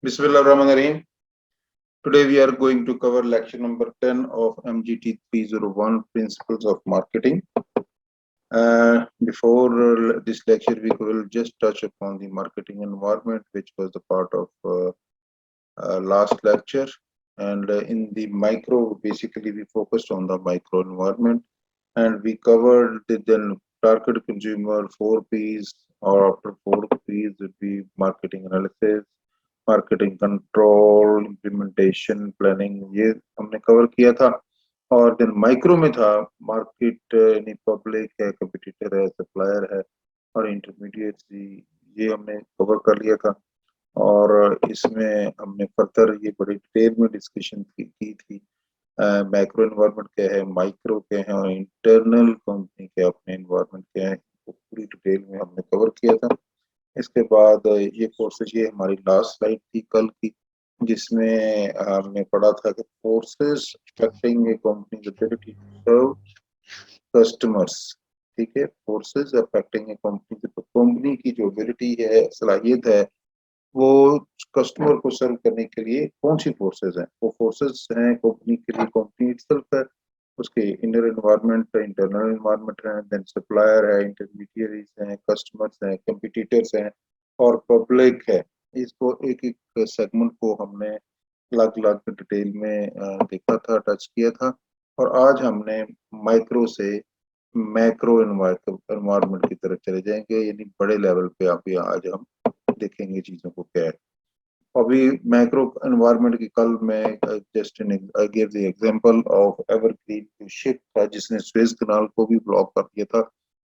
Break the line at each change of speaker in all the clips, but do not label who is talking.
Bismillahirrahmanirrahim. Today we are going to cover lecture number 10 of MGT 301 Principles of Marketing. Before this lecture, we will just touch upon the marketing environment, which was the part of last lecture. And in the micro, basically, we focused on the micro environment and we covered the then target consumer 4 P's, or after 4 P's would be marketing analysis, marketing control, implementation, planning, ये हमने cover किया था। और then micro में था market, यानी public है, competitor है, सप्लायर है और इंटरमीडिएट, ये हमने कवर कर लिया था। और इसमें हमने फर्दर ये बड़ी डिटेल में डिस्कशन की थी मैक्रो एनवायरनमेंट क्या है, माइक्रो क्या है और इंटरनल कंपनी के अपने एनवायरनमेंट क्या है, वो पूरी डिटेल में हमने कवर किया था। इसके बाद ये फोर्सेज, ये हमारी लास्ट स्लाइड थी कल की, जिसमें हमने पढ़ा था कि forces affecting a company ability to serve customers. ठीक है, forces affecting a company, company की जो एबिलिटी है, सलाहियत है, वो कस्टमर को सर्व करने के लिए कौन सी फोर्सेस हैं। वो फोर्सेस हैं कंपनी के लिए, कंपनी इटसेल्फ है, उसके इनर एनवायरनमेंट है, इंटरनल एनवायरनमेंट है, देन सप्लायर है, इंटरमीडियरीज हैं, कस्टमर्स हैं, कंपटीटर्स हैं और पब्लिक है। इसको एक एक सेगमेंट को हमने अलग अलग डिटेल में देखा था, टच किया था। और आज हमने माइक्रो से मैक्रो एनवायरनमेंट की तरफ चले जाएंगे, यानी बड़े लेवल पे अभी आज हम देखेंगे चीजों को क्या है। अभी मैक्रो एनवायरनमेंट की कल मैं just I give the example of evergreen ship था, जिसने स्वेज कनाल को भी ब्लॉक कर दिया था।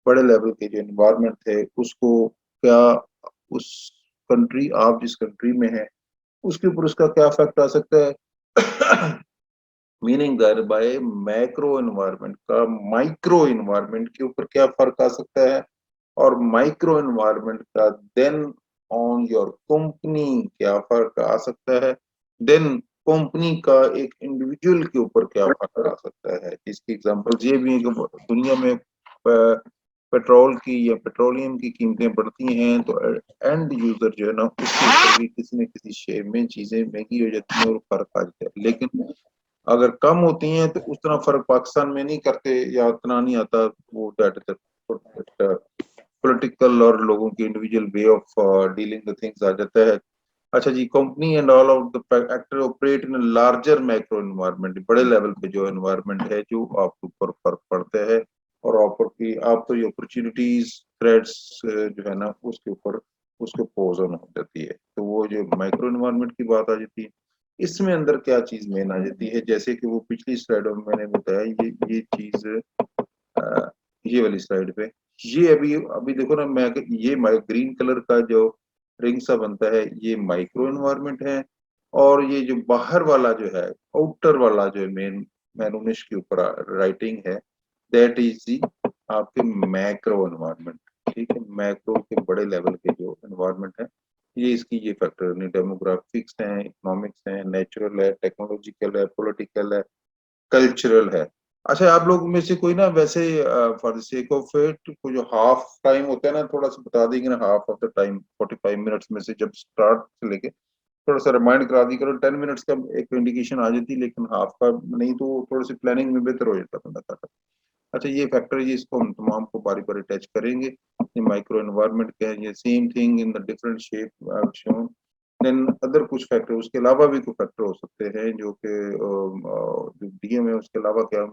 बड़े लेवल के जो एनवायरनमेंट थे उसको क्या, उस कंट्री, आप जिस कंट्री में है उसके ऊपर उसका क्या इफेक्ट आ सकता है meaning that bye macro environment का माइक्रो एनवायरनमेंट के ऊपर क्या फर्क आ सकता है, और माइक्रो एनवायरनमेंट का देन ऑन योर कंपनी क्या फर्क आ सकता है, देन कंपनी का एक इंडिविजुअल के ऊपर क्या फर्क आ सकता है। इसकी एग्जांपल्स ये भी है कि दुनिया में पेट्रोल की या पेट्रोलियम की कीमतें बढ़ती हैं तो एंड यूजर जो है ना, उसके ऊपर भी किसी न किसी शेयर में चीजें महंगी हो जाती हैं और फर्क आ जाता है। लेकिन अगर कम होती हैं तो उतना फर्क पाकिस्तान में नहीं करते या उतना नहीं आता, वो पॉलिटिकल और लोगों की individual way of dealing the things आ जाता है। अच्छा जी, company and all of the actor operate in larger macro environment, बड़े लेवल पे जो एनवायरनमेंट है जो आपके ऊपर फर्क पड़ता है और ऑफर की आपको ये अपॉर्चुनिटीज थ्रेड्स जो है ना उसके ऊपर उसको पोज ऑन हो जाती है। तो वो जो माइक्रो एनवायरनमेंट की बात आ जाती है, इसमें अंदर क्या चीज मेन आ जाती है, जैसे कि वो पिछली स्लाइड में मैंने बताया, ये चीज ये वाली स्लाइड पे, ये अभी अभी देखो ना, मैं ये ग्रीन कलर का जो रिंग सा बनता है ये माइक्रो एनवायरनमेंट है, और ये जो बाहर वाला जो है, आउटर वाला जो मेन मैनूनिश के ऊपर राइटिंग है, दैट इज दी आपके मैक्रो एनवायरनमेंट। ठीक है, मैक्रो के बड़े लेवल के जो एनवायरनमेंट है, ये इसकी ये फैक्टर है, डेमोग्राफिक्स हैं, इकोनॉमिक्स हैं, नेचुरल है, टेक्नोलॉजिकल है, पॉलिटिकल है, कल्चरल है। अच्छा, आप लोग में से कोई ना वैसे for the sake of it कोई जो हाफ टाइम होता है ना, थोड़ा सा बता देंगे ना, half of the time 45 minutes में से जब स्टार्ट से लेके थोड़ा सा रिमाइंड करा दी करो। 10 मिनट्स का एक इंडिकेशन आ जाती, लेकिन हाफ का नहीं तो थोड़ी सी प्लानिंग में बेहतर हो जाता बंदा का। अच्छा, ये फैक्टर, ये इसको हम तमाम को बारी बारी टच करेंगे। ये माइक्रो एनवायरनमेंट क्या है, ये same thing in the different shape shown. Then other कुछ फैक्टर, उसके अलावा भी कुछ फैक्टर हो सकते हैं जो कि जो डीएम है उसके अलावा क्या,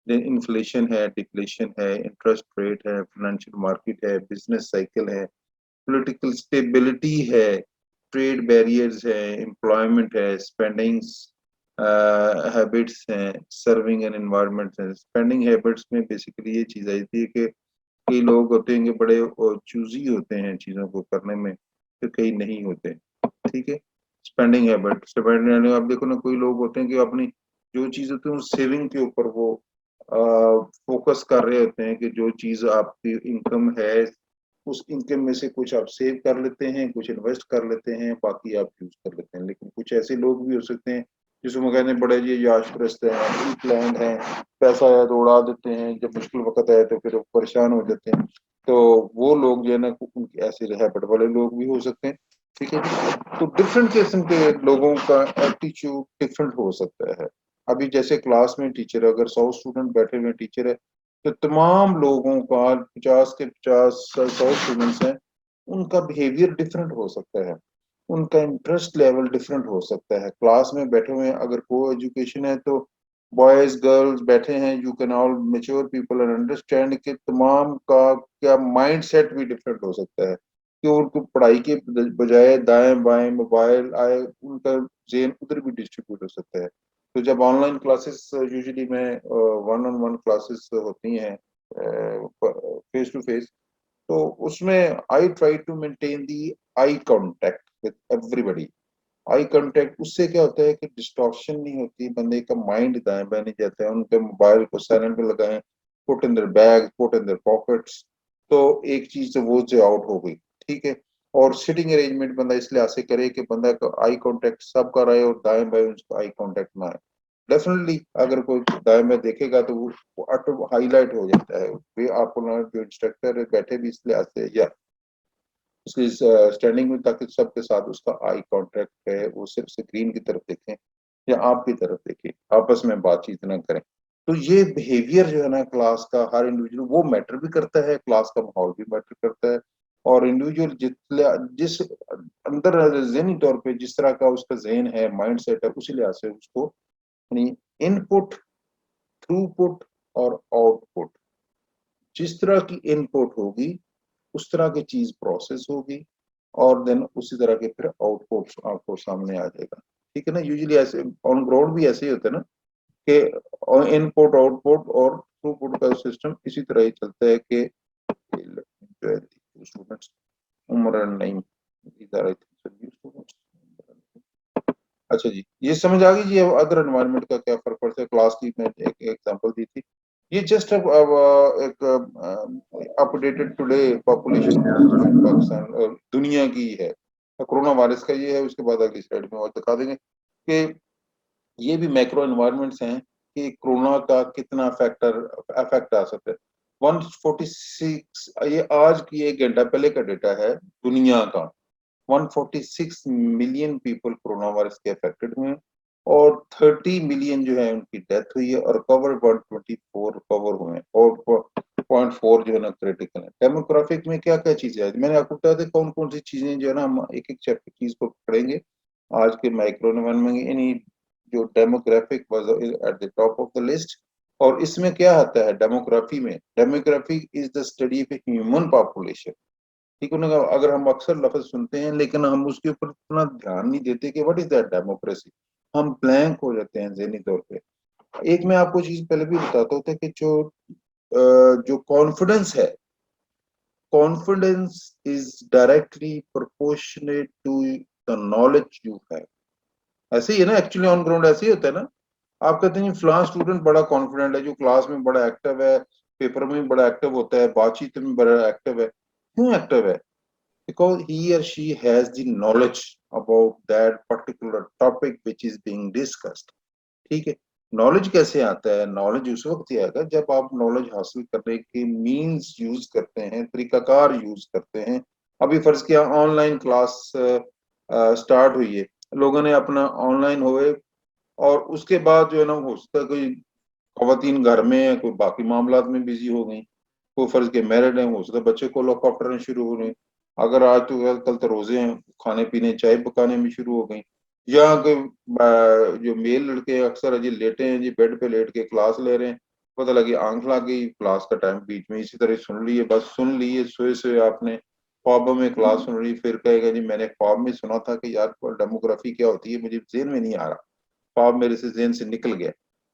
इन्फ्लेशन है, डिफ्लेशन है, इंटरेस्ट रेट है, फाइनेंशियल मार्केट है, बिजनेस साइकिल है, पॉलिटिकल स्टेबिलिटी है, ट्रेड बैरियर्स है, एम्प्लॉयमेंट है, स्पेंडिंग्स हैबिट्स हैं, सर्विंग एन एनवायरनमेंट है। स्पेंडिंग हैबिट्स में बेसिकली ये चीज आई थी कि कई लोग होते हैं कि बड़े चूजी होते हैं चीजों को करने में, तो कई नहीं होते। ठीक है, स्पेंडिंग हैबिट, स्पेंडिंग, आप देखो ना, कोई लोग होते हैं कि अपनी जो चीज होती है उस सेविंग के ऊपर वो फोकस कर रहे होते हैं, कि जो चीज आपकी इनकम है उस इनकम में से कुछ आप सेव कर लेते हैं, कुछ इन्वेस्ट कर लेते हैं, बाकी आप यूज कर लेते हैं। लेकिन कुछ ऐसे लोग भी हो सकते हैं जिसमें कहते हैं बड़े ये याश प्रस्त हैं, प्लान है, पैसा आया तो उड़ा देते हैं, जब मुश्किल वक्त आए तो फिर वो परेशान हो जाते हैं। तो वो लोग जो है ना, उनकी ऐसे हैबिट वाले लोग भी हो सकते हैं। ठीक है जी। तो डिफरेंट किस्म के लोगों का एप्टीट्यूड डिफरेंट हो सकता है। अभी जैसे क्लास में टीचर, अगर 100 स्टूडेंट बैठे हुए टीचर है, तो तमाम लोगों का 50 के 50 100 स्टूडेंट्स हैं, उनका बिहेवियर डिफरेंट हो सकता है, उनका इंटरेस्ट लेवल डिफरेंट हो सकता है। क्लास में बैठे हुए हैं, अगर को एजुकेशन है तो बॉयज गर्ल्स बैठे हैं, you can all mature people and understand कि तमाम का क्या माइंड सेट भी डिफरेंट हो सकता है, कि उनको पढ़ाई के बजाय दाएं बाएं मोबाइल आए, उनका जेन उधर भी डिस्ट्रीब्यूट हो सकता है। तो जब ऑनलाइन क्लासेस यूजुअली में वन ऑन वन क्लासेस होती हैं फेस टू फेस, तो उसमें I try to maintain the eye contact with everybody. I contact उससे क्या होता है कि डिस्ट्रॉक्शन नहीं होती, बंदे का माइंड दाएं बाएं नहीं जाता है, उनके मोबाइल को साइलेंट पे लगाएं, put in their bag, put in their pockets, तो एक चीज तो वो जो आउट हो गई, ठीक है। और सिटिंग अरेंजमेंट बंदा इसलिए ऐसे करे कि बंदा का आई कांटेक्ट सब कर रहे और दाएं बाएं उसका आई कांटेक्ट ना आए। डेफिनेटली अगर कोई दाएं बाएं देखेगा तो वो ऑटो हाईलाइट हो जाता है, वे आपको ना जो इंस्ट्रक्टर बैठे भी इसलिए आते हैं या उसकी स्टैंडिंग में, ताकि सबके साथ उसका आई कांटेक्ट है, वो सिर्फ स्क्रीन की तरफ देखें या आपकी तरफ देखें, आपस में बातचीत ना करें। तो ये बिहेवियर जो है ना क्लास का, हर इंडिविजुअल वो मैटर भी करता है, क्लास का माहौल भी मैटर करता है। और इंडिविजुअल जिस अंदर ज़हनी तौर पे जिस तरह का उसका ज़हन है, माइंड सेट है, उसी लिहाज से उसको यानी इनपुट, थ्रूपुट और आउटपुट, जिस तरह की इनपुट होगी उस तरह की चीज प्रोसेस होगी, और देन उसी तरह के फिर आउटपुट आपको सामने आ जाएगा। ठीक है ना, यूजुअली ऐसे ऑन ग्राउंड भी ऐसे ही होता है ना, कि इनपुट आउटपुट और थ्रूपुट का सिस्टम इसी तरह ही चलता है कि स्टूडेंट्स उम्र नहीं अच्छा जी, ये समझ आ गई जी। अब अदर एनवायरनमेंट का क्या फर्क पड़ता है, क्लास की मैं एक एग्जांपल दी थी। ये जस्ट अब एक अपडेटेड टुडे पॉपुलेशन पाकिस्तान दुनिया की है, कोरोना वायरस का ये है। उसके बाद अगली स्लाइड में और दिखा देंगे कि ये भी मैक्रो एनवायरनमेंट्स हैं कि कोरोना का कितना फैक्टर इफेक्ट आ सकता है। 146, ये आज की 1 घंटा पहले का डेटा है दुनिया का, 146 मिलियन पीपल कोरोना वायरस के अफेक्टेड हुए हैं, और 30 मिलियन जो है उनकी डेथ हुई है, और कवर 124 कवर हुए हैं, और 0.4 जो है ना क्रिटिकल है। डेमोग्राफिक में क्या क्या चीजें हैं, मैंने आपको बता दें कौन कौन सी चीजें जो है ना, हम एक एक चैप्टर चीज को पढ़ेंगे आज के माइक्रो में। यानी जो demographic was at the top of the list. और इसमें क्या आता है डेमोग्राफी में, demography is the study of human population. ठीक है ना, अगर हम अक्सर लफ्ज सुनते हैं लेकिन हम उसके ऊपर इतना ध्यान नहीं देते कि व्हाट इज दैट डेमोक्रेसी, हम ब्लैंक हो जाते हैं ज़हनी तौर पे। एक मैं आपको चीज पहले भी बताता हूँ कि जो कॉन्फिडेंस है, confidence is directly proportionate to the knowledge you have. ऐसे ही है ना, एक्चुअली ऑन ग्राउंड ऐसे ही होता है ना। आप कहते हैं फलां स्टूडेंट बड़ा कॉन्फिडेंट है, जो क्लास में बड़ा एक्टिव है, पेपर में भी बड़ा एक्टिव होता है, बातचीत में बड़ा एक्टिव है। क्यों एक्टिव है? because he or she has the knowledge about that particular topic which is being discussed। ठीक है। नॉलेज कैसे आता है? नॉलेज उस वक्त ही आएगा जब आप नॉलेज हासिल करने के मीन्स यूज करते हैं, तरीकाकार यूज करते हैं। अभी फर्ज किया ऑनलाइन क्लास स्टार्ट हुई है, लोगों ने अपना ऑनलाइन हुए, और उसके बाद जो है ना, हो सकता है कोई खवातीन घर में है, कोई बाकी मामलात में बिजी हो गई, कोई फर्ज के मैरिड है, हो सकता है बच्चे को लॉक आफ्टर शुरू हो रहे। अगर आज तो कल तो रोजे हैं, खाने पीने चाय पकाने में शुरू हो गई। या कोई जो मेल लड़के अक्सर अजी लेटे हैं जी, बेड पे लेट के क्लास ले रहे हैं, पता लगी आंख लग गई, क्लास का टाइम बीच में इसी तरह सुन लिए, बस सुन लिए, सोए सोए आपने ख्वाबों में क्लास सुन रही, फिर कहेगा जी मैंने ख्वाब में सुना था कि यार डेमोग्राफी क्या होती है, मुझे जेहन में नहीं आ रहा, ख्वाब मेरे से जेहन से निकल गया।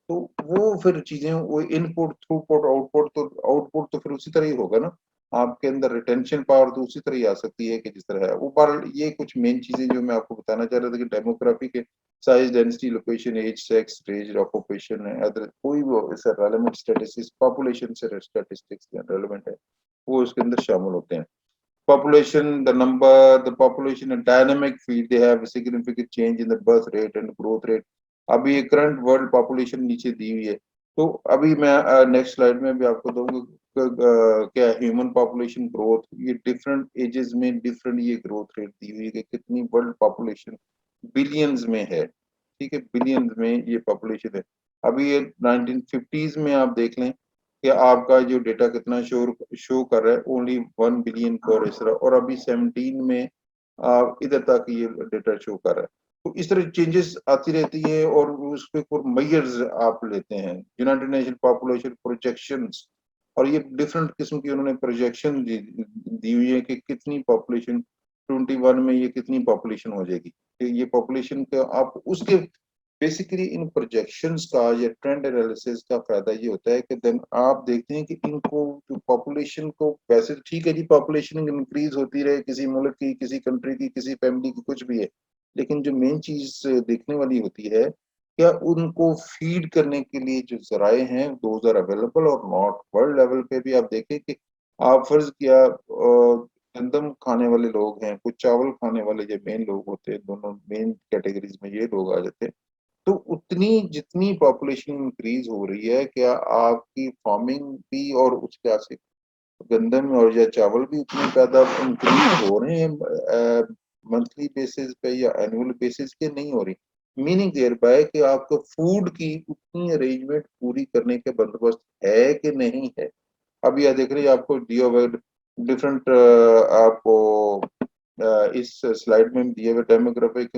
तो वो फिर चीजें, वो इनपुट थ्रूपुट आउटपुट तो फिर उसी तरह ही होगा ना। आपके अंदर रिटेंशन पावर तो उसी तरह ही आ सकती है कि जिस तरह है ऊपर। ये कुछ मेन चीजें जो मैं आपको बताना चाह रहा था कि डेमोग्राफी के size, density, location, age, sex, race, occupation है, अदर कोई भी इससे रेलेवेंट स्टैटिस्टिक्स, पॉपुलेशन से स्टैटिस्टिक्स रेलेवेंट है, वो इसके अंदर शामिल होते हैं। Population, the number, the population a dynamic field, they have a significant change in the birth rate and growth rate। अभी ये करंट वर्ल्ड पॉपुलेशन नीचे दी हुई है, तो अभी मैं नेक्स्ट स्लाइड में भी आपको दूंगा क्या ह्यूमन पॉपुलेशन ग्रोथ, ये डिफरेंट एजेस में डिफरेंट ये ग्रोथ रेट दी हुई है कि कितनी वर्ल्ड पॉपुलेशन बिलियंस में है, ठीक है, बिलियंस में ये पॉपुलेशन है। अभी ये 1950s में आप देख लें कि आपका जो डेटा कितना शो कर रहा है, ओनली 1 बिलियन पर इस तरह, और अभी 17 में आप इधर तक ये डेटा शो कर रहा है। तो इस तरह चेंजेस आती रहती है और उस पे मैयर्स आप लेते हैं, यूनाइटेड नेशन पॉपुलेशन प्रोजेक्शंस, और ये डिफरेंट किस्म की उन्होंने प्रोजेक्शन दी हुई है कि कितनी पॉपुलेशन 21 में ये कितनी पॉपुलेशन हो जाएगी। कि ये पॉपुलेशन का आप उसके बेसिकली इन प्रोजेक्शंस का या ट्रेंड एनालिसिस का फायदा ये होता है कि देन आप देखते हैं कि इनको जो पॉपुलेशन को, वैसे तो ठीक है जी, पॉपुलेशन इंक्रीज होती रहे किसी मुल्क की, किसी कंट्री की, किसी फैमिली की, कुछ भी है, लेकिन जो मेन चीज देखने वाली होती है, क्या उनको फीड करने के लिए जो जराए हैं दोज आर अवेलेबल और नॉट। वर्ल्ड लेवल पे भी आप देखें कि आप फर्ज किया गंदम खाने वाले लोग हैं, कुछ चावल खाने वाले जो मेन लोग होते हैं, दोनों मेन कैटेगरीज में ये लोग आ जाते हैं। तो उतनी जितनी पॉपुलेशन इंक्रीज हो रही है, क्या आपकी फार्मिंग भी और उसके आगे गंदम और या चावल भी उतने पैदा इंक्रीज हो रहे हैं मंथली बेसिस पे या एनुअल बेसिस के, नहीं हो रही। मीनिंग देयर बाय कि आपको फूड की उतनी अरेंजमेंट पूरी करने के बंदोबस्त है कि नहीं है। अब यह देख रहे हैं आपको दिया डिफरेंट आपको इस स्लाइड में दिए हुए डेमोग्राफिक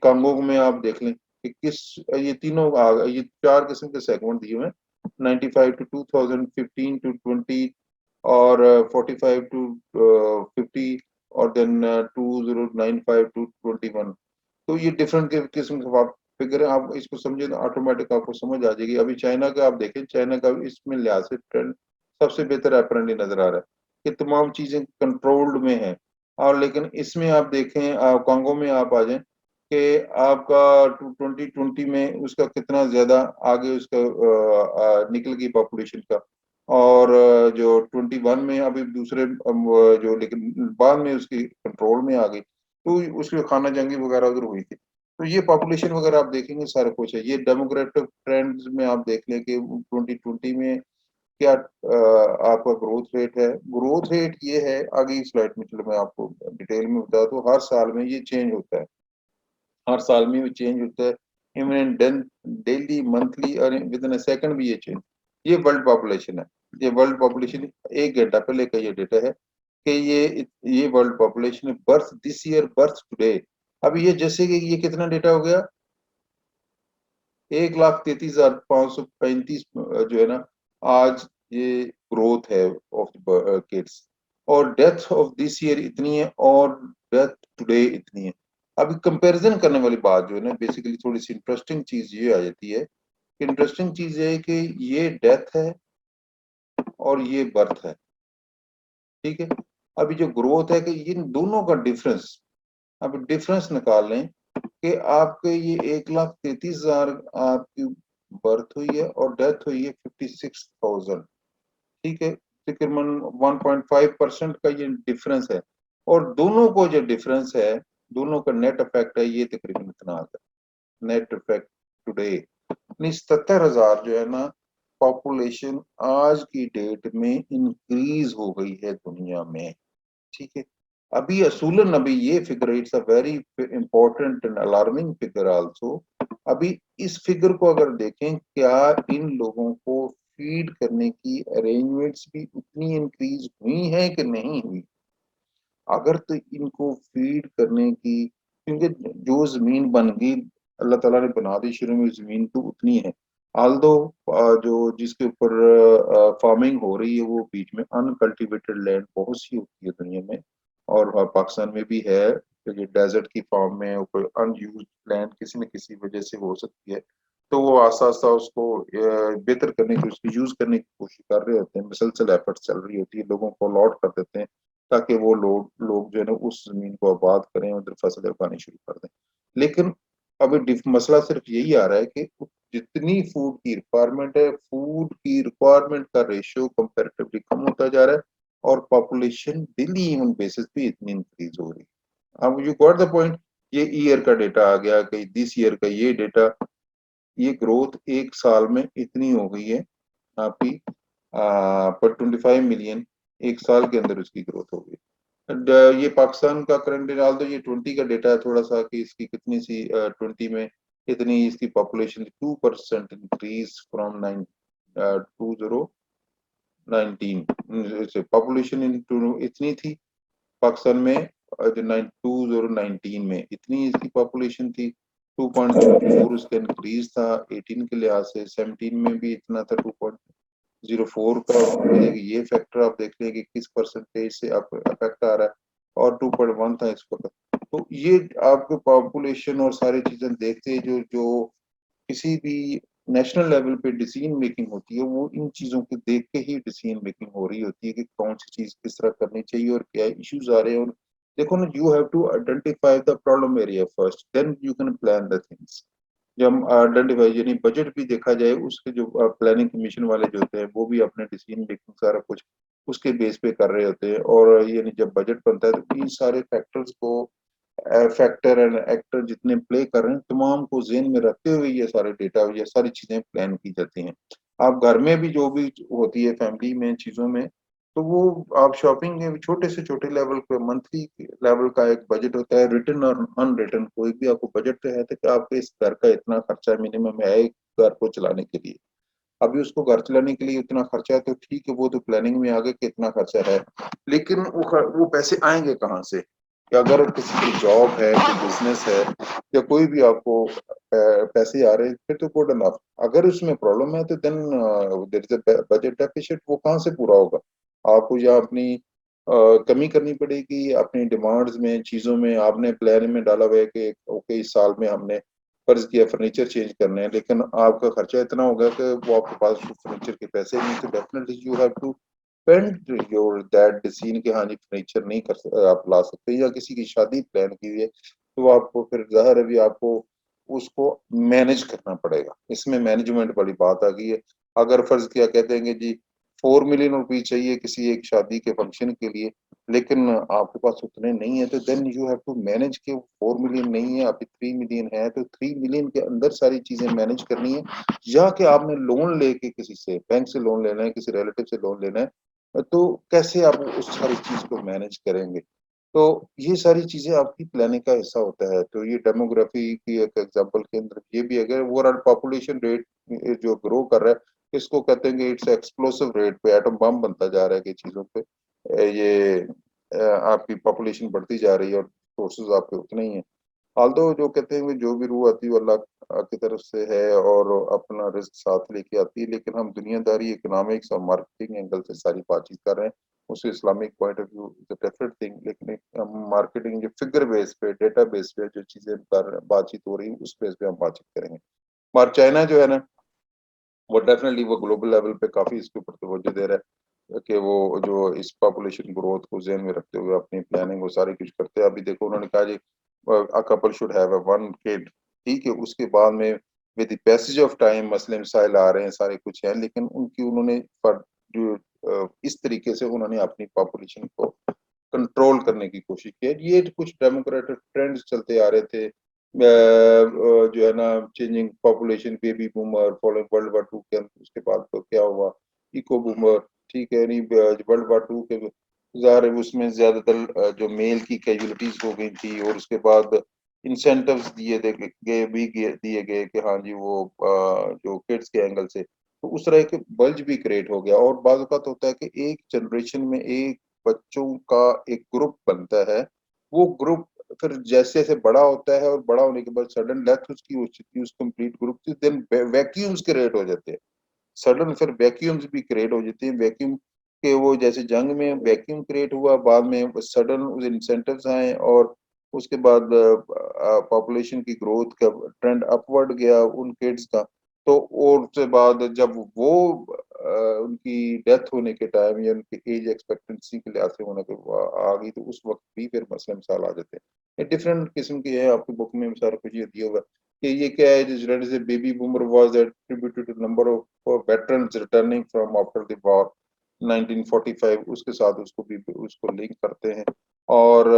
कांगो में आप देख लें कि किस, ये तीनों ये 4 किस्म के सेगमेंट दिए हुए हैं, 95 टू 2015 टू 20 और 45 टू 50 और देन 2095 टू 21। तो ये डिफरेंट किस्म के आप फिगर है, आप इसको समझे तो ऑटोमेटिक आपको समझ आ जाएगी। अभी चाइना का आप देखें, चाइना का इसमें लिहाज से ट्रेंड सबसे बेहतर अपेरेंटली नजर आ रहा है कि तमाम चीजें कंट्रोल्ड में है। और लेकिन इसमें आप देखें, कांगो में आप आ जाएं कि आपका 2020 में उसका कितना ज्यादा आगे उसका निकल गई पॉपुलेशन का, और जो 21 में अभी दूसरे जो, लेकिन बाद में उसकी कंट्रोल में आ गई, तो उसके खाना जंगी वगैरह उधर हुई थी। तो ये पॉपुलेशन वगैरह आप देखेंगे सारा कुछ है। ये डेमोग्राफिक ट्रेंड्स में आप देख लें कि 2020 में क्या आपका ग्रोथ रेट है। ग्रोथ रेट ये है, आगे की स्लाइड में चलो मैं आपको डिटेल में बता दूं, हर साल में ये चेंज होता है, हर साल में भी चेंज होता है, इवन डेली मंथली और विद इन अ सेकंड भी ये चेंज। ये वर्ल्ड पॉपुलेशन है, ये वर्ल्ड पॉपुलेशन 1 घंटा पहले का ये डेटा है कि ये world population birth this year, birth today. अब ये जैसे कि ये कितना डेटा हो गया, 1,33,535 जो है ना आज ये ग्रोथ है ऑफ किड्स, और डेथ ऑफ दिस ईयर इतनी है और डेथ टुडे इतनी है। अभी कंपैरिजन करने वाली बात जो है ना, बेसिकली थोड़ी सी इंटरेस्टिंग चीज ये आ जाती है। इंटरेस्टिंग चीज ये है कि ये डेथ है और ये बर्थ है, ठीक है। अभी जो ग्रोथ है कि इन दोनों का डिफरेंस, अब डिफरेंस निकाल लें कि आपके ये 1,33,000 आपकी बर्थ हुई है और डेथ हुई है 56,000, ठीक है। तकरीबन 1.5% का ये डिफरेंस है, और दोनों को जो डिफरेंस है, दोनों का नेट इफेक्ट है, ये तकरीबन इतना आता है नेट इफेक्ट टुडे। 77,000 जो है ना पॉपुलेशन आज की डेट में इंक्रीज हो गई है दुनिया में, ठीक है। अभी असूलन अभी ये figure, it's a very important and alarming figure also. अभी इस फिगर को अगर देखें, क्या इन लोगों को फीड करने की अरेंजमेंट्स भी उतनी इंक्रीज हुई है कि नहीं हुई। अगर तो इनको फीड करने की, क्योंकि जो जमीन बन गई अल्लाह ताला ने बना दी शुरू में, जमीन तो उतनी है। आल्दो जो जिसके ऊपर फार्मिंग हो रही है वो बीच में अनकल्टिवेटेड लैंड बहुत सी होती है दुनिया में, और पाकिस्तान में भी है कि जो डेजर्ट की फॉर्म में कोई अनयूज्ड लैंड किसी न किसी वजह से हो सकती है, तो वो आस्ता आस्ता उसको बेहतर करने की, उसको यूज करने की कोशिश कर रहे होते हैं, मुसलसल एफर्ट चल रही होती है, लोगों को अलॉट कर देते हैं ताकि वो लोग जो है ना उस जमीन को आबाद करें, उधर फसल उगानी शुरू कर दें। लेकिन अभी मसला सिर्फ यही आ रहा है कि जितनी फूड की रिक्वायरमेंट है, फूड की रिक्वायरमेंट का रेशियो कंपैरेटिवली कम होता जा रहा है, और पॉपुलेशन डेली इवन बेसिस पे इतनी इंक्रीज हो रही है। अब यू गॉट द पॉइंट। ये ईयर का डेटा आ गया कि दिस ईयर का ये डेटा, ये ग्रोथ 1 साल में इतनी हो गई है आपकी पर 25 मिलियन एक साल के अंदर उसकी ग्रोथ हो गई। ये पाकिस्तान का करंट डाल दो, ये 20 का डेटा है थोड़ा सा कि इसकी कितनी सी 20 में इतनी इसकी पॉपुलेशन 2% इंक्रीज फ्रॉम 19 पॉपुलेशन इतनी थी पाकिस्तान में, जो 2019 में इतनी इसकी पॉपुलेशन थी 2.04, उसका इंक्रीज था 18 के लिहाज से, 17 में भी इतना था 2.04 का। ये फैक्टर आप देख लें कि किस परसेंटेज से आप अफेक्ट आ रहा है, और 2.1 था इस वक्त। तो ये आपके पॉपुलेशन और सारी चीजें देखते जो जो किसी भी नेशनल लेवल पे डिसीजन मेकिंग होती है, वो इन चीजों को देख के ही डिसीजन मेकिंग हो रही होती है कि कौन सी चीज किस तरह करनी चाहिए और क्या इश्यूज आ रहे हैं। और देखो ना, you have to identify the problem area first, then you can plan the things. जब हम आइडेंटिफाई यानी बजट भी देखा जाए, उसके जो प्लानिंग कमीशन वाले जो होते हैं वो भी अपने डिसीजन मेकिंग सारा कुछ उसके बेस पे कर रहे होते हैं। और यानी जब बजट बनता है तो इन सारे फैक्टर्स को, फैक्टर एंड एक्टर जितने प्ले कर रहे हैं, तमाम को जेन में रखते हुए ये सारे डेटा, ये सारी चीजें प्लान की जाती हैं। आप घर में भी जो भी होती है फैमिली में चीजों में, तो वो आप शॉपिंग के छोटे से छोटे लेवल पे मंथली लेवल का एक बजट होता है, रिटर्न और अनरिटर्न कोई भी आपको बजट तो है, तो कि आपके इस घर का इतना खर्चा मिनिमम है एक घर को चलाने के लिए। अभी उसको घर चलाने के लिए इतना खर्चा है तो ठीक है, वो तो प्लानिंग में आ गया कि इतना खर्चा है, लेकिन वो पैसे आएंगे कहाँ से? कि अगर किसी की जॉब है, कोई बिजनेस है, या कोई भी आपको पैसे आ रहे हैं, फिर तो गुड अनफ। अगर उसमें प्रॉब्लम है तो then there is a budget deficit, वो कहाँ से पूरा होगा? आपको या अपनी कमी करनी पड़ेगी अपनी डिमांड्स में, चीजों में। आपने प्लान में डाला हुआ है कि ओके इस साल में हमने फर्ज किया फर्नीचर चेंज करने हैं, लेकिन आपका खर्चा इतना हो गया कि वो आपके पास फर्नीचर के पैसे नहीं, तो definitely you have to spend your that decision कि हाँ जी फर्नीचर नहीं आप ला सकते, या किसी की शादी प्लान की हुई है तो आपको फिर जाहिर है भी आपको उसको मैनेज करना पड़ेगा। इसमें मैनेजमेंट वाली बात आ गई है। अगर फर्ज किया कहते हैं कि जी 4 मिलियन रुपीज चाहिए किसी एक शादी के फंक्शन के लिए, लेकिन आपके पास उतने नहीं है, तो then you have to manage के 4 मिलियन नहीं है, अभी 3 मिलियन है, तो 3 मिलियन के अंदर सारी चीजें मैनेज करनी है। या कि आपने लोन लेके किसी से बैंक से लोन लेना है, किसी रिलेटिव से लोन लेना है, तो कैसे आप उस सारी चीज को मैनेज करेंगे? तो ये सारी चीजें आपकी प्लानिंग का हिस्सा होता है। तो ये डेमोग्राफी की एक एग्जांपल के अंदर ये भी अगर ओवरऑल पॉपुलेशन रेट जो ग्रो कर रहा है, इसको कहते हैं कि इट्स एक्सप्लोसिव रेट पे एटम बम बनता जा रहा है कि चीजों पे ये आपकी पॉपुलेशन बढ़ती जा रही है और सोर्सेज आपके उतने ही हैं। ऑल्दो जो कहते हैं कि जो भी रूह आती है वो अल्लाह की तरफ से है और अपना रिस्क साथ लेके आती है, लेकिन हम दुनियादारी इकोनॉमिक्स और मार्केटिंग एंगल से सारी बातचीत कर रहे हैं। उससे Islamic point of view is a different thing, लेकिन हम मार्केटिंग जो फिगर बेस पे डेटा बेस पे जो चीजें कर बातचीत हो रही है उस बेस पे हम बातचीत करेंगे। और चाइना जो है ना, वो डेफिनेटली वो ग्लोबल लेवल पे काफी इसके ऊपर तवज्जो दे रहा है कि वो जो इस पॉपुलेशन ग्रोथ को ध्यान में रखते हुए अपनी प्लानिंग वो सारी कुछ करते हैं। अभी देखो उन्होंने कहा जी a couple should have a one kid, ठीक है, उसके बाद में with the passage of time मसले मसाइल आ रहे हैं सारे कुछ हैं, लेकिन उनकी उन्होंने जो इस तरीके से उन्होंने अपनी पॉपुलेशन को कंट्रोल करने की कोशिश की है। ये कुछ डेमोक्रेटिक ट्रेंड्स चलते आ रहे थे, जो है ना, changing population, baby boomer following World War Two के उसके बाद तो क्या हुआ, इको बूमर, ठीक है नहीं, वर्ल्ड वार टू के ज़ाहिर है उसमें ज्यादातर जो मेल की कैजुअलिटीज हो गई थी, और उसके बाद इंसेंटिव्स दिए गए कि हाँ जी वो जो किड्स के एंगल से, तो उस तरह के बल्ज भी क्रिएट हो गया। और बाज़ औक़ात होता है कि एक जनरेशन में एक बच्चों का एक ग्रुप बनता है, वो ग्रुप फिर जैसे जैसे बड़ा होता है और बड़ा होने के बाद सडन डेथ उसकी हो चुकी है उस कंप्लीट ग्रुप की, देन वैक्यूम्स क्रिएट हो जाते हैं। सडन फिर वैक्यूम्स भी क्रिएट हो जाते हैं। वैक्यूम के वो जैसे जंग में वैक्यूम क्रिएट हुआ, बाद में सडन इंसेंटिव्स आए, और उसके बाद पॉपुलेशन की ग्रोथ का ट्रेंड अपवर्ड गया उन किड्स का। तो और उसके बाद जब वो उनकी डेथ होने के टाइम या उनकी एज एक्सपेक्टेंसी के लिहाज से होने के आ गई, तो उस वक्त भी फिर मसले मसाइल आ जाते हैं। ये डिफरेंट किस्म की है, आपकी बुक में सारा कुछ ये दिया हुआ है कि ये क्या है। जिस तरह से baby boomer was attributed to number of veterans returning from after the war 1945, उसके साथ उसको भी उसको लिंक करते हैं। और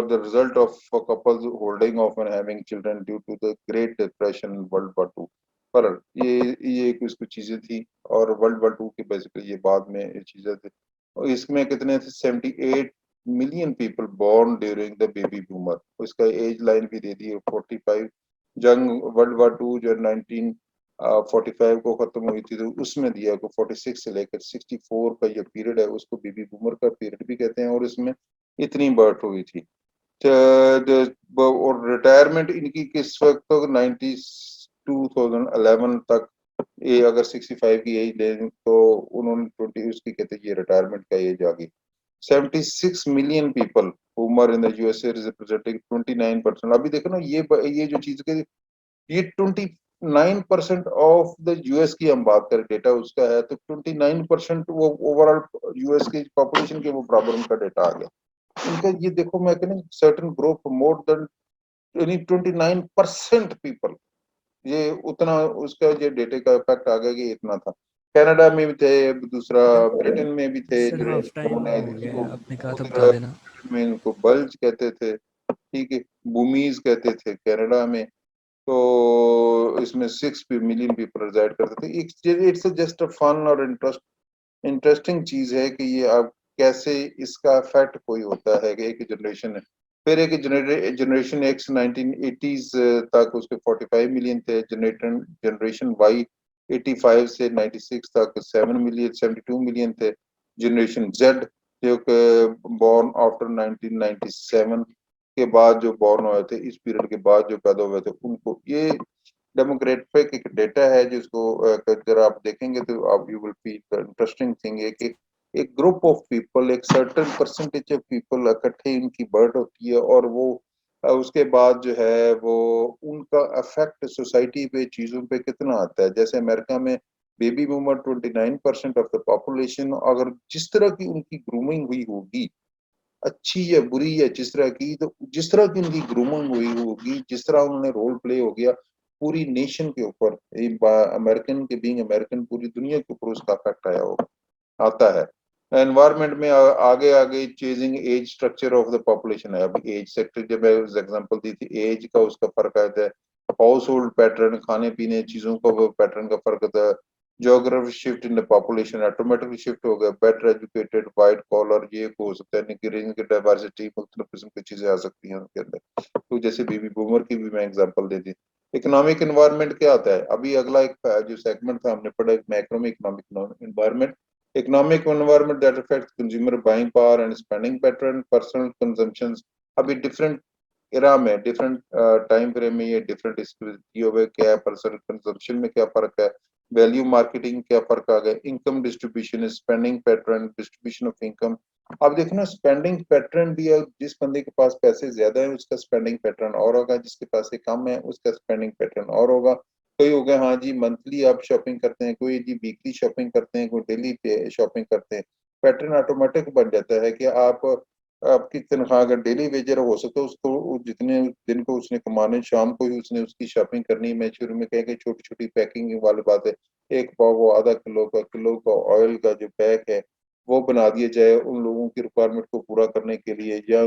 the result of couples holding off and having children due to the Great Depression World War Two, पर ये कुछ कुछ चीजें थी, और वर्ल्ड वॉर टू के बेसिकली ये बाद में ये चीजें थी। और इसमें कितने थे, 78 million people born during the baby boomer. उसका एज लाइन भी दे दी है 45। जंग वर्ल्ड वॉर टू जो 1945 को खत्म हुई थी, तो उसमें दिया को 46 से लेकर 64 का ये पीरियड है, उसको बेबी बूमर का पीरियड भी कहते हैं। और इसमें इतनी बर्थ हुई थी। और रिटायरमेंट इनकी किस वक्त तक, 2011 तक। ये अगर 65 की एज लें तो उन्होंने 20 उसकी कहते हैं ये रिटायरमेंट का एज आ गई। 76 मिलियन पीपल उमर इन द यूएसए रिप्रेजेंटिंग 29%। अभी देखो ना, ये जो चीज के, ये 29% ऑफ द यूएस की हम बात करें, डेटा उसका है, तो 29% वो ओवरऑल यूएस की पॉपुलेशन के वो बराबर उनका डेटा आ गया। इनका ये देखो, मैं कहना सर्टन ग्रुप मोर देन यानी 29% पीपल, ये उतना उसका ये डेटे का इफेक्ट आ गया कि इतना था। कनाडा में भी थे, दूसरा ब्रिटेन में भी थे,
सर हाफ टाइम
जिन्होंने
हो गया
जिसको
है, आपने कहा था बता
उधर
देना।
में इनको बल्ज कहते थे, ठीक है, बूमीज कहते थे कनाडा में। तो इसमें 6 मिलियन पीपल रिजाइड करते थे। इट्स जस्ट अ फन और इंटरेस्टिंग चीज है कि ये अब कैसे इसका इफेक्ट कोई होता है कि एक जनरेशन है। फिर एक जनरेशन एक्स 1980s तक उसके 45 मिलियन थे। जनरेशन वाई 85 से 96 तक 72 मिलियन थे। जनरेशन जेड जो बॉर्न आफ्टर 1997 के बाद जो बॉर्न हुए थे, इस पीरियड के बाद जो पैदा हुए थे, उनको ये डेमोग्राफिक एक डेटा है जिसको अगर आप देखेंगे तो आप you will feel interesting thing है कि एक ग्रुप ऑफ पीपल, एक सर्टेन परसेंटेज ऑफ पीपल इकट्ठे उनकी बर्थ होती है, और वो उसके बाद जो है वो उनका अफेक्ट सोसाइटी पे चीजों पे कितना आता है। जैसे अमेरिका में baby boomer 29% of the population, अगर जिस तरह की उनकी ग्रूमिंग हुई होगी, अच्छी या बुरी या जिस तरह की, तो जिस तरह की उनकी ग्रूमिंग हुई होगी, जिस तरह उन्होंने रोल प्ले हो गया, पूरी नेशन के ऊपर, अमेरिकन के बीइंग अमेरिकन, पूरी दुनिया के ऊपर उसका इफेक्ट आया होगा, आता है। एनवायरमेंट में आगे आगे changing age structure of the population है। अभी एज सेक्टर जब मैं एग्जांपल दी थी, एज का उसका फर्क आता है। हाउस होल्ड पैटर्न, खाने पीने चीजों का वो पैटर्न का फर्क आता है। Geography shift in the population automatically shift हो गया। बेटर एजुकेटेड वाइट कॉलर, ये हो सकता है कि रेंज की डाइवर्सिटी, मुख्तलिफ किस्म की चीजें आ सकती हैं उनके अंदर। तो जैसे बेबी बूमर की भी मैं एग्जांपल दे दी। इकोनॉमिक एनवायरनमेंट क्या आता है, अभी अगला एक जो सेगमेंट था हमने पढ़ा, मैक्रो में economic environment. Economic environment that affects consumer buying power and spending pattern, personal consumptions। अभी डिफरेंट इरा में, डिफरेंट टाइम फ्रेम में ये डिफरेंट इसकी हो गए, क्या है पर्सनल कंजम्पशन में क्या फर्क है, वैल्यू मार्केटिंग क्या फर्क आ गया, income distribution, spending pattern, distribution of income. अब देखो ना, स्पेंडिंग पैटर्न भी है, जिस बंदे के पास पैसे ज्यादा है उसका स्पेंडिंग पैटर्न और होगा, जिसके पास कम है उसका स्पेंडिंग पैटर्न और होगा। कोई हो गया हाँ जी मंथली आप शॉपिंग करते हैं, कोई जी वीकली शॉपिंग करते हैं, कोई डेली शॉपिंग करते हैं। पैटर्न ऑटोमेटिक बन जाता है कि आप, आपकी तनख्वाह अगर डेली वेजर हो सकता है, उसको जितने दिन को उसने कमाने, शाम को ही उसने उसकी शॉपिंग करनी। मैं शुरू में कह के छोटी छोटी पैकिंग वाली बात है, एक पाव को आधा किलो का ऑयल का जो पैक है वो बना दिया जाए उन लोगों की रिक्वायरमेंट को पूरा करने के लिए। या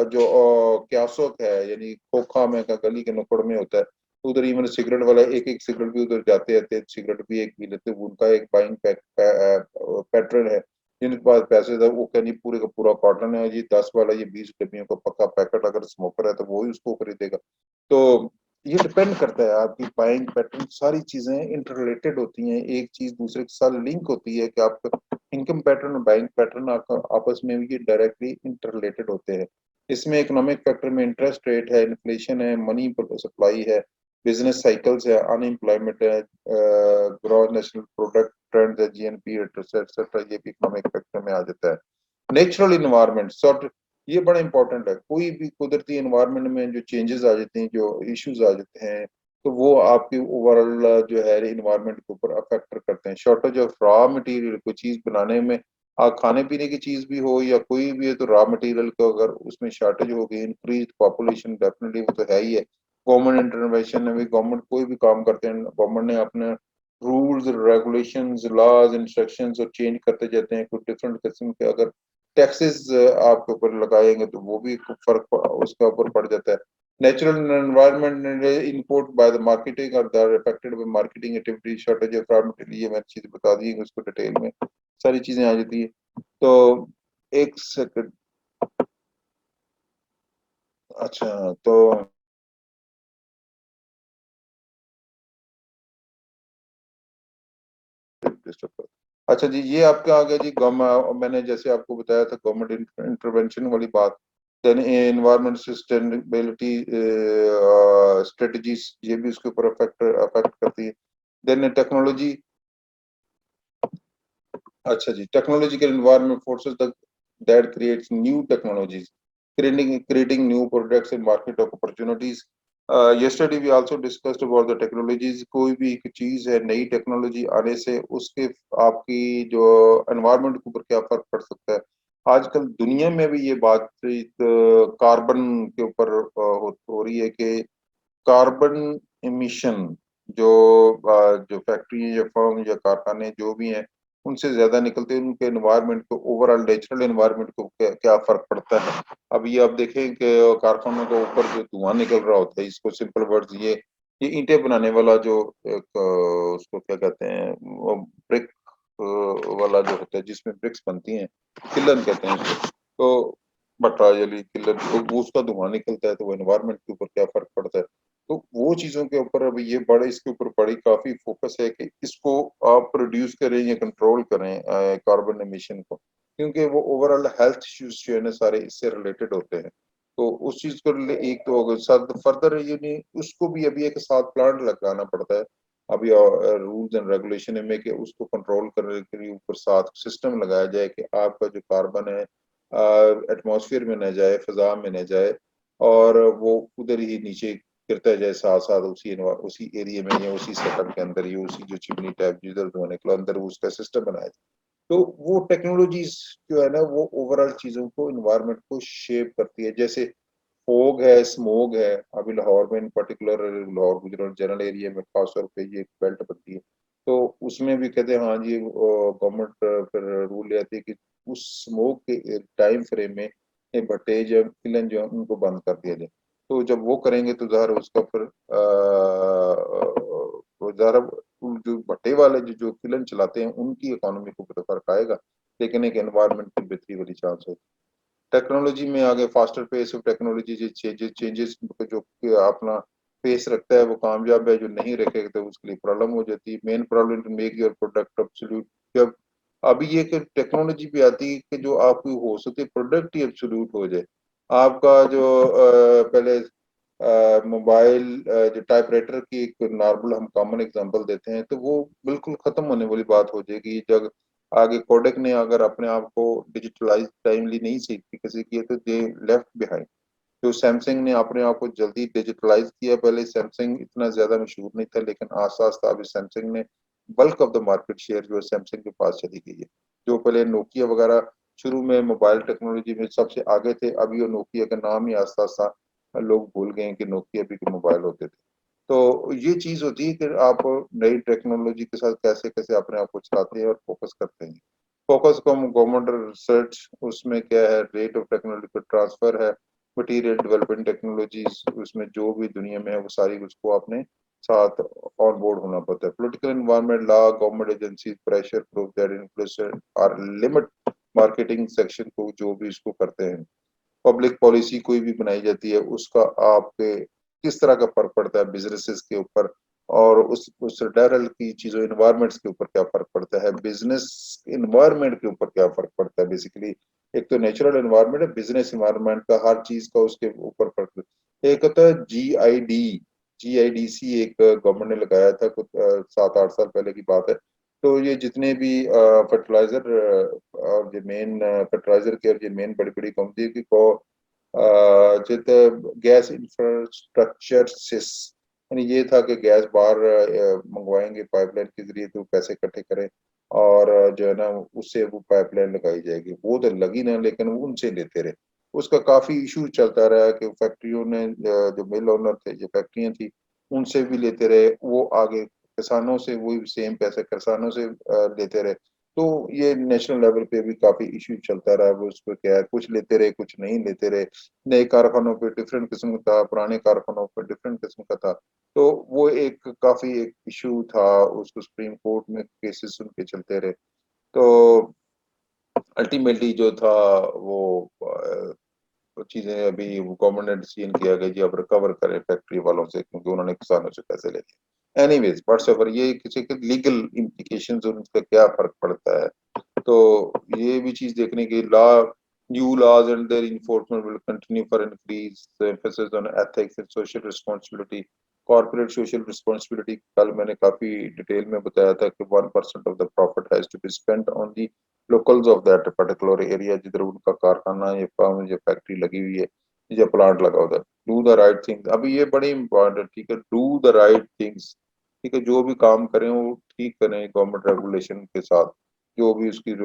जो क्यासोक है, यानी खोखा में का गली के नुक्कड़ में होता है, तो उधर इवन सिगरेट वाला एक एक सिगरेट भी उधर जाते रहते हैं, सिगरेट भी एक पी लेते हैं। उनका एक बाइंग पैटर्न है। जिनके पास पैसे था वो कहनी पूरे का पूरा कॉटन है जी, 10 वाला ये 20 डब्बियों का पक्का पैकेट, अगर स्मोकर है तो वो ही उसको खरीदेगा। तो ये डिपेंड करता है आपकी बाइंग पैटर्न, सारी चीजें इंटररिलेटेड होती हैं, एक चीज दूसरे के साथ लिंक होती है कि आपका इनकम पैटर्न और बाइंग पैटर्न आपस में भी डायरेक्टली इंटररिलेटेड होते हैं। इसमें इकोनॉमिक फैक्टर में इंटरेस्ट रेट है, इन्फ्लेशन है, मनी सप्लाई है, बिजनेस साइकिल्स है, अनएम्प्लॉयमेंट है, ग्रॉस नेशनल प्रोडक्ट ट्रेंड है, जीएनपी एक्सेट्रा, ये भी इकोनॉमिक फैक्टर में आ जाता है। नेचुरल इन्वायरमेंट सॉर्ट, ये बड़ा इंपॉर्टेंट है। कोई भी कुदरती इन्वायरमेंट में जो चेंजेस आ जाते हैं, जो इश्यूज आ जाते हैं, तो वो आपकी ओवरऑल जो है इन्वायरमेंट के ऊपर अफेक्ट करते हैं। शॉर्टेज ऑफ रॉ मटेरियल, कोई चीज बनाने में, खाने पीने की चीज भी हो या कोई भी है, तो रॉ मटेरियल को अगर उसमें शॉर्टेज हो गई, इंक्रीज पॉपुलेशन, डेफिनेटली वो तो है ही है। गवर्नमेंट इंटरवेंशन में भी, गवर्नमेंट कोई भी काम करते हैं, गवर्नमेंट ने अपने रूल्स रेगुलेशंस लॉज इंस्ट्रक्शंस और चेंज करते जाते हैं। कुछ डिफरेंट किस्म के अगर टैक्सेस आपके ऊपर लगाएंगे तो वो भी फर्क उसका ऊपर पड़ जाता है। Natural environment input by the marketing or they are affected by marketing activity, shortage of raw material, ये मैंने चीजें बता दी हैं, उसको डिटेल में सारी चीजें आ जाती है। तो एक सेकंड, अच्छा तो अच्छा जी, ये आपका आ गया जी गवर्नमेंट, मैंने जैसे आपको बताया था गवर्नमेंट इंटरवेंशन वाली बात। देन एनवायरमेंट सस्टेनेबिलिटी स्ट्रेटजीज, ये भी उसके ऊपर अफेक्ट अफेक्ट करती है। देन टेक्नोलॉजी, अच्छा जी, technological environment forces that creates new technologies, creating new products and market opportunities. Yesterday we also discussed about the technologies, कोई भी एक चीज है नई टेक्नोलॉजी आने से उसके आपकी जो एनवायरनमेंट के ऊपर क्या फर्क पड़ सकता है। आजकल दुनिया में भी ये बातचीत कार्बन के ऊपर हो रही है कि कार्बन इमिशन जो जो फैक्ट्री या फर्म या कारखाने जो भी हैं उनसे ज्यादा निकलते हैं, उनके एनवायरनमेंट को, ओवरऑल नेचुरल एनवायरनमेंट को क्या फर्क पड़ता है। अब ये आप देखें कि कारखानों के ऊपर जो धुआं निकल रहा होता है, इसको सिंपल वर्ड्स ये ईंटें बनाने वाला जो एक उसको क्या कहते हैं, वो ब्रिक वाला जो होता है जिसमें ब्रिक्स बनती हैं, किलन कहते हैं उसको। तो भट्टा जली किलन, तो वो उसका धुआं निकलता है, तो वो एनवायरनमेंट के ऊपर क्या फर्क पड़ता है। तो वो चीजों के ऊपर अभी ये बड़े, इसके ऊपर बड़ी काफी फोकस है कि इसको आप प्रोड्यूस करें या कंट्रोल करें कार्बन एमिशन को, क्योंकि वो ओवरऑल हेल्थ इश्यूज जो है ना सारे इससे रिलेटेड होते हैं। तो उस चीज को एक तो अगर साथ फर्दर ये नहीं, उसको भी अभी एक साथ प्लांट लगाना पड़ता है अभी, रूल्स एंड रेगुलेशन में कि उसको कंट्रोल करने के लिए ऊपर साथ सिस्टम लगाया जाए कि आपका जो कार्बन है एटमॉस्फेयर में न जाए, फिजा में न जाए, और वो उधर ही नीचे गिरता जाए साथ साथ उसी एरिया में या उसी सेटअप के अंदर, या उसी जो चिमनी टाइप जिधर धुआं निकला अंदर उसका सिस्टम बनाया जाए। तो वो टेक्नोलॉजीज जो है ना वो ओवरऑल चीजों को, इन्वायरमेंट को शेप करती है। जैसे फोग है, स्मोग है, अभी लाहौर में इन particular, Lahore Gujarat general area में खासतौर पे ये बेल्ट बनती है। तो उसमें भी कहते हैं हाँ जी, गवर्नमेंट फिर रूल ले आती है कि उस स्मोक के टाइम फ्रेम में ये भट्टे जो किलन जो है उनको बंद कर दिया जाए। तो जब वो करेंगे तो ज़ाहिर उसका फिर वो ज़ाहिर जो भट्टे वाले जो किलन चलाते हैं उनकी इकोनॉमी को तो फर्क आएगा, लेकिन एक एनवायरनमेंट की बेहतरी वाली चांस है। टेक्नोलॉजी में आगे फास्टर पेस ऑफ टेक्नोलॉजी जो चेंजेस चेंजेस जो कि अपना पेस रखता है वो कामयाब है, जो नहीं रखेगा तो उसके लिए प्रॉब्लम हो जाती है। Main problem to make your product absolute, जब अभी ये कि टेक्नोलॉजी भी आती है कि जो आपकी हो सकती है प्रोडक्ट ही एब्सोल्यूट हो जाए। आपका जो पहले मोबाइल जो टाइपराइटर की एक नॉर्मल हम कॉमन एग्जांपल देते हैं, तो वो बिल्कुल खत्म होने वाली बात हो जाएगी जब आगे कोडेक ने अगर अपने आप को डिजिटलाइज टाइमली नहीं सीख किसी किए तो दे लेफ्ट बिहाइंड। जो सैमसंग ने अपने आप को जल्दी डिजिटलाइज किया, पहले सैमसंग इतना ज्यादा मशहूर नहीं था, लेकिन आस्ता आस्ता अभी सैमसंग ने bulk of the market share जो है सैमसंग के पास चली गई है। जो पहले नोकिया वगैरह शुरू में मोबाइल टेक्नोलॉजी में सबसे आगे थे, अभी वो नोकिया का नाम ही आस्ता आस्ता लोग भूल गए हैं कि नोकिया भी के मोबाइल होते थे। तो ये चीज होती है कि आप नई टेक्नोलॉजी के साथ कैसे कैसे अपने आप को चलाते हैं और फोकस करते हैं। फोकस कम गवर्नमेंट रिसर्च, उसमें क्या है, रेट ऑफ टेक्नोलॉजी ट्रांसफर है, मटेरियल डेवलपमेंट टेक्नोलॉजीज, उसमें जो भी दुनिया में है वो सारी उसको अपने साथ ऑन बोर्ड होना पड़ता है। Political environment, law, government agency pressure proof that influencer और लिमिट मार्केटिंग सेक्शन को जो भी इसको करते हैं। पब्लिक पॉलिसी कोई भी बनाई जाती है उसका आपके किस तरह का फर्क पड़ता है बिजनेसेस के ऊपर, और उस डायरल की चीजों एनवायरमेंट्स के ऊपर क्या फर्क पड़ता है, बिजनेस एनवायरमेंट के ऊपर क्या फर्क पड़ता है। बेसिकली एक तो नेचुरल एनवायरमेंट है, बिजनेस एनवायरमेंट का हर चीज का उसके ऊपर फर्क पड़ता है। एक होता है GIDC, एक गवर्नमेंट ने लगाया था कुछ 7-8 साल पहले की बात है। तो ये जितने भी फर्टिलाइजर और जो मेन फर्टिलाइजर के और जो मेन बड़ी बड़ी कंपनी की को जित गैस इंफ्रास्ट्रक्चर सिस, यानी ये था कि गैस बाहर मंगवाएंगे पाइपलाइन के जरिए, तो पैसे इकट्ठे करें और जो है ना उससे वो पाइपलाइन लगाई जाएगी। वो तो लगी ना, लेकिन वो उनसे लेते रहे। उसका काफी इशू चलता रहा कि फैक्ट्रियों ने जो मिल ओनर थे, जो फैक्ट्रियां थी, उनसे भी लेते रहे। वो आगे किसानों से वही सेम पैसे किसानों से लेते रहे। तो ये नेशनल लेवल पे भी काफी इश्यू चलता रहा है, वो उस पर क्या है, कुछ लेते रहे कुछ नहीं लेते रहे, नए कारखानों पे डिफरेंट किस्म का था, पुराने कारखानों पे डिफरेंट किस्म का था। तो वो एक काफी एक इशू था, उसको सुप्रीम कोर्ट में केसेस उनके चलते रहे। तो अल्टीमेटली जो था वो चीजें अभी गवर्नमेंट ने डिसीजन किया गया जी अब रिकवर करें फैक्ट्री वालों से, क्योंकि उन्होंने किसानों से पैसे ले लिए। एनीवेज व्हाट्सएवर, ये किसी के लीगल इम्प्लीकेशंस और उनका क्या फर्क पड़ता है, तो ये भी चीज देखने की law, new laws and their enforcement will continue for increase the emphasis on ethics and social responsibility. Corporate social responsibility, कल मैंने काफी डिटेल में बताया था कि 1% of the profit has to be spent on the locals of that particular area, जिधर उनका कारखाना या फर्म या फैक्ट्री लगी हुई है या प्लांट लगा होता है। डू द राइट थिंग, अभी ये बड़ी इंपॉर्टेंट, ठीक है, डू द राइट थिंग्स, ठीक है, जो भी काम करें वो ठीक करें गवर्नमेंट रेगुलेशन के साथ, जो भी उसकी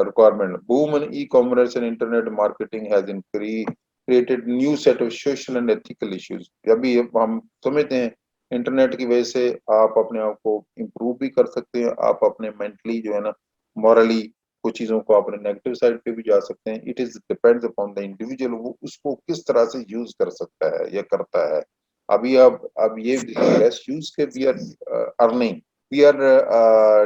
requirement. Boom in e-commerce and internet marketing has created new set of social and ethical issues. अभी हम समझते हैं इंटरनेट की वजह से आप अपने आप को इम्प्रूव भी कर सकते हैं, आप अपने मेंटली जो है ना, मॉरली कुछ चीजों को अपने नेगेटिव साइड पे भी जा सकते हैं। It is depends upon the individual, वो उसको किस तरह से यूज कर सकता है या करता है। अभी अब ये लेस यूज के we are earning, we are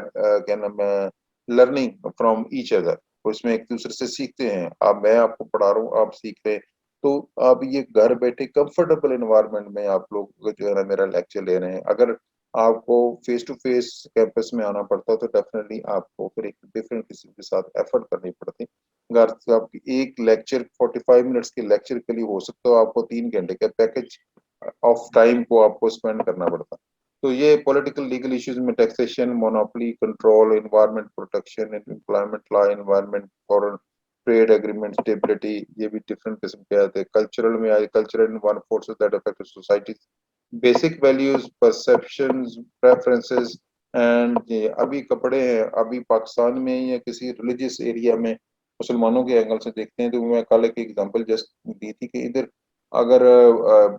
क्या नाम है, लर्निंग फ्रॉम ईच अदर, उसमें एक दूसरे से सीखते हैं। अब मैं आपको पढ़ा रहा हूँ, आप सीख रहे हैं, तो आप ये घर बैठे कंफर्टेबल एनवायरनमेंट में आप लोग जो है ना मेरा लेक्चर ले रहे हैं। अगर आपको फेस टू फेस कैंपस में आना पड़ता तो डेफिनेटली आपको फिर एक डिफरेंट किसी के साथ एफर्ट करनी पड़ती। घर से आपकी एक लेक्चर 45 मिनट्स के लेक्चर के लिए हो सकता है आपको 3 घंटे का पैकेज ऑफ टाइम को आपको स्पेंड करना पड़ता। तो ये पॉलिटिकल लीगल इश्यूज में taxation, monopoly control, environment protection, employment law, environment, foreign trade agreement, stability, ये भी डिफरेंट किस्म के आते हैं। कल्चरल में आए, cultural and one forces that affect society, basic values, perceptions, preferences and ये अभी कपड़े हैं, अभी पाकिस्तान में या किसी रिलीजियस एरिया में मुसलमानों के एंगल से देखते हैं, तो मैं कल एक एग्जांपल जस्ट दी थी कि इधर अगर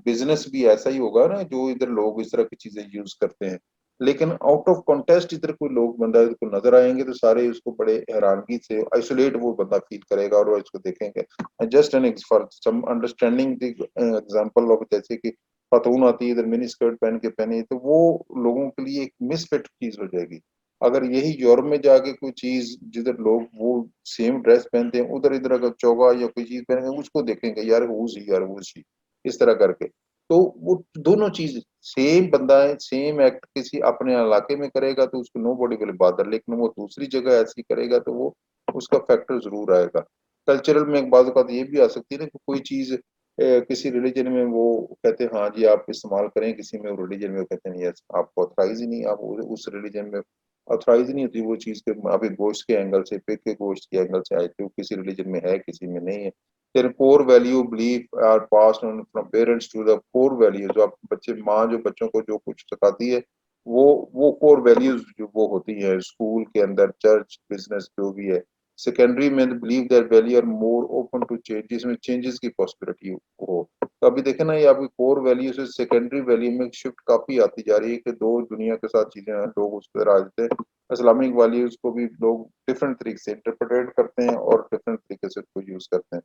बिजनेस भी ऐसा ही होगा ना, जो इधर लोग इस तरह की चीजें यूज करते हैं, लेकिन आउट ऑफ कॉन्टेस्ट इधर कोई लोग बंदा को नजर आएंगे तो सारे उसको बड़े हैरानगी से आइसोलेट वो बंदा फील करेगा और वो इसको देखेंगे। Just an for some understanding the example of, जैसे कि खातून आती है इधर मिनी स्कर्ट पहन के पहनी, तो वो लोगों के लिए एक मिसफिट चीज हो जाएगी। अगर यही यूरोप में जाके कोई चीज जिधर लोग वो सेम ड्रेस पहनते हैं, उधर इधर अगर चौगा या कोई चीज पहनेंगे उसको देखेंगे यार हुज ही, यार हुज ही, इस तरह करके। तो वो दोनों चीज, सेम बंदा है, सेम एक्ट किसी अपने इलाके में करेगा तो उसको नो बॉडी विल बादर, लेकिन वो दूसरी जगह ऐसी करेगा तो वो उसका फैक्टर जरूर आएगा। कल्चरल में एक बात ये भी आ सकती है ना कि कोई चीज किसी रिलीजन में वो कहते हैं हाँ जी आप इस्तेमाल करें, किसी में रिलीजन में वो कहते हैं यस आपको ऑथराइज ही नहीं, आप उस रिलीजन में ऑथराइज नहीं होती वो चीज के। अभी गोश्त के एंगल से, पिग के गोश्त के एंगल से आए थे, वो किसी रिलीजन में है किसी में नहीं है। फिर core value belief are passed on from parents to the core value, जो आप बच्चे, माँ जो बच्चों को जो कुछ सिखाती है वो कोर वैल्यूज जो वो होती है स्कूल के अंदर, चर्च, बिजनेस, जो भी है। सेकेंडरी में believe that value are more open to change, जिसमें चेंजेस की पॉसिबिलिटी हो। तो अभी देखे ना, ये आपकी कोर वैल्यू से सेकेंडरी वैल्यू में शिफ्ट काफी आती जा रही है कि दो दुनिया के साथ चीजें हैं, लोग उस पर आ जाते हैं। इस्लामिक वैल्यूज को भी लोग डिफरेंट तरीके से इंटरप्रेट करते हैं और डिफरेंट तरीके से उसको यूज करते हैं,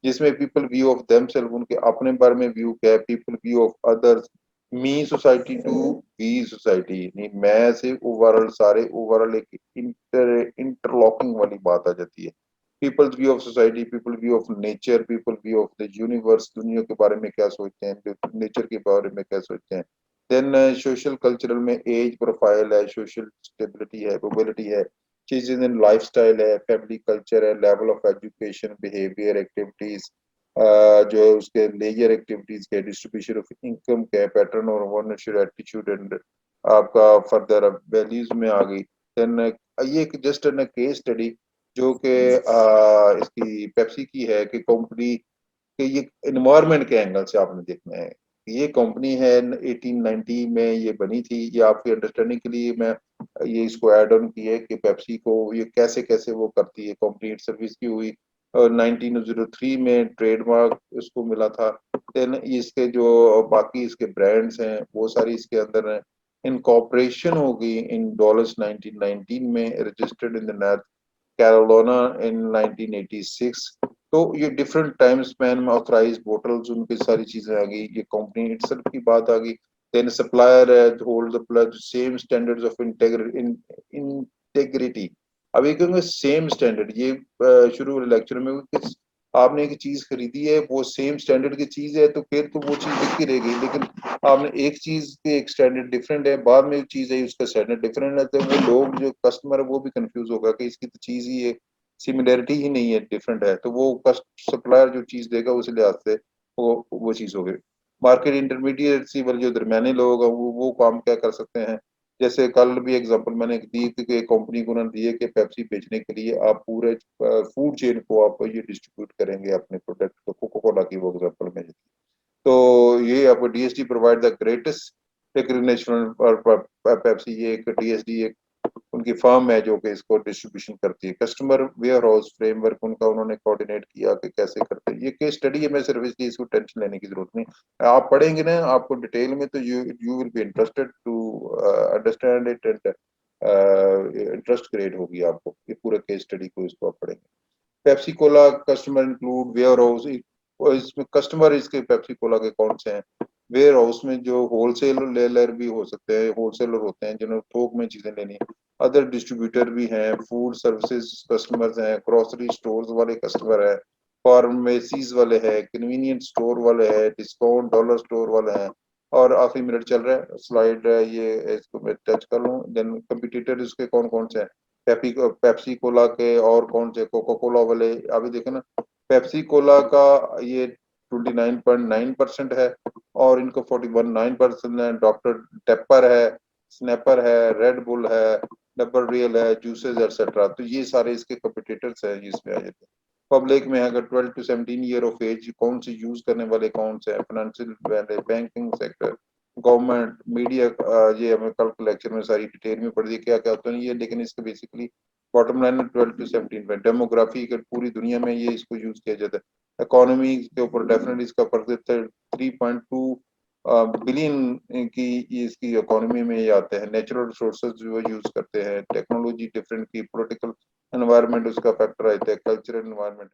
जिसमें पीपल व्यू ऑफ देमसेल्फ, उनके अपने बारे में व्यू क्या है, people view of others, me society to we society, नहीं मैं से ओवरऑल, सारे ओवरऑल एक इंटरलॉकिंग वाली बात आ जाती है। People's view of society, people view of nature, people view of the universe, दुनिया के बारे में क्या सोचते हैं, नेचर के बारे में क्या सोचते हैं। देन सोशल कल्चरल में एज प्रोफाइल है, सोशल स्टेबिलिटी है, मोबिलिटी है, चेंजेस इन लाइफस्टाइल है, फैमिली कल्चर है, level of education, behaviour, activities, जो है उसके लेजर एक्टिविटीज के, डिस्ट्रीब्यूशन ऑफ इनकम के, पैटर्न और ओनरशिप एटीट्यूड एंड आपका फर्दर वैल्यूज में आ गई। देन ये एक जस्ट एन केस स्टडी जो कि इसकी पेप्सी की है कि कंपनी कि ये इन्वायरमेंट के एंगल से आपने देखना है। ये कंपनी है 1890 में ये बनी थी, ये आपकी अंडरस्टैंडिंग के लिए मैं ये इसको ऐड ऑन की है कि पेप्सी को ये कैसे कैसे वो करती है। कंप्लीट सर्विस की हुई और 1903 में ट्रेडमार्क इसको मिला था। देन इसके जो बाकी इसके ब्रांड्स हैं वो सारी इसके अंदर हैं। इनकॉर्पोरेशन हो गई इन डॉलर्स 1919 में, registered in the North Carolina in 1986। तो ये डिफरेंट टाइम स्पैन में ऑथराइज्ड बोटल्स, उनकी सारी चीजें आ गई, ये कंपनी इटसेल्फ की बात आ गई। देन सप्लायर है hold the plus same standards of integrity. अब ये क्योंकि सेम स्टैंडर्ड, ये शुरू वाले लेक्चर में कि आपने एक चीज खरीदी है, वो सेम स्टैंडर्ड की चीज है, तो फिर तो वो चीज दिखती रहेगी। लेकिन आपने एक चीज के एक स्टैंडर्ड डिफरेंट है, बाद में चीज है उसका स्टैंडर्ड डिफरेंट है, तो वो लोग जो कस्टमर है वो भी कंफ्यूज होगा कि इसकी तो चीज ही है, सिमिलैरिटी ही नहीं है, डिफरेंट है। तो वो सप्लायर जो चीज देगा उस लिहाज से वो चीज हो गई। मार्केट इंटरमीडिएट वाले जो दरमियाने लोग हैं वो काम क्या कर सकते हैं। जैसे कल भी एग्जांपल मैंने दी थी कि कंपनी को उन्होंने दिए कि पेप्सी बेचने के लिए आप पूरे फूड चेन को आप ये डिस्ट्रीब्यूट करेंगे अपने प्रोडक्ट को, कोको कोला की वो एग्जांपल में। तो ये आपको DSD provide the greatest recognition और पेप्सी, ये एक डीएसडी एक उनकी फर्म है जो कि इसको डिस्ट्रीब्यूशन करती है। कस्टमर वेयर हाउस फ्रेमवर्क उनका उन्होंने कोऑर्डिनेट किया कि कैसे करते हैं। ये केस स्टडी है, मैं सिर्फ इसलिए इसको टेंशन लेने की जरूरत नहीं, आप पढ़ेंगे ना आपको डिटेल में, तो you will be interested to understand it and interest create होगी आपको, ये पूरे केस स्टडी को इसको आप पढ़ेंगे। Pepsi Cola customer include warehouse, इसमें कस्टमर इसके पेप्सी कोला के कौन से हैं। वेयर हाउस में जो होलसेलर भी हो सकते हैं, होलसेलर होते हैं जिन्होंने थोक में चीजें लेनी है। अदर डिस्ट्रीब्यूटर भी हैं, फूड सर्विसेज कस्टमर्स हैं, ग्रोसरी स्टोर्स वाले कस्टमर हैं, फार्मेसीज वाले हैं, कन्वीनियंट स्टोर वाले हैं, डिस्काउंट डॉलर स्टोर वाले हैं। और आखिरी मिनट चल रहा है, स्लाइड है ये, इसको मैं टच कर लूँ। देन कंपिटिटर इसके कौन कौन से हैं, पेप्सी कोला के और कौन से, कोको कोला वाले। अभी देखे ना, पेप्सी कोला का ये 29.9% है और इनको 41.9% है। डॉक्टर टेपर है, स्नैपर है, रेड बुल है, डबल रियल है, जूसेस एक्सेट्रा। तो ये सारे इसके कंपिटिटर्स हैं जिसमें आ जाते हैं। पब्लिक में अगर 12 to 17 ईयर ऑफ एज कौन से यूज करने वाले कौन से हैं, फाइनेंशियल वाले, बैंकिंग सेक्टर, गवर्नमेंट, मीडिया। ये हमें कल के लेक्चर में सारी डिटेल में पढ़ दी क्या क्या होता है ये। लेकिन इसके बेसिकली बॉटम लाइन है 12 to 17 में। डेमोग्राफी अगर पूरी दुनिया में ये इसको यूज किया जाता है। इकोनॉमी के ऊपर डेफिनेटली इसका प्रतिशत 3.2 बिलियन की इसकी इकोनॉमी में ये आते हैं। नेचुरल रिसोर्सेज जो यूज करते हैं, टेक्नोलॉजी डिफरेंट की, पॉलिटिकल एनवायरनमेंट उसका फैक्टर रहता है, कल्चरल एनवायरनमेंट।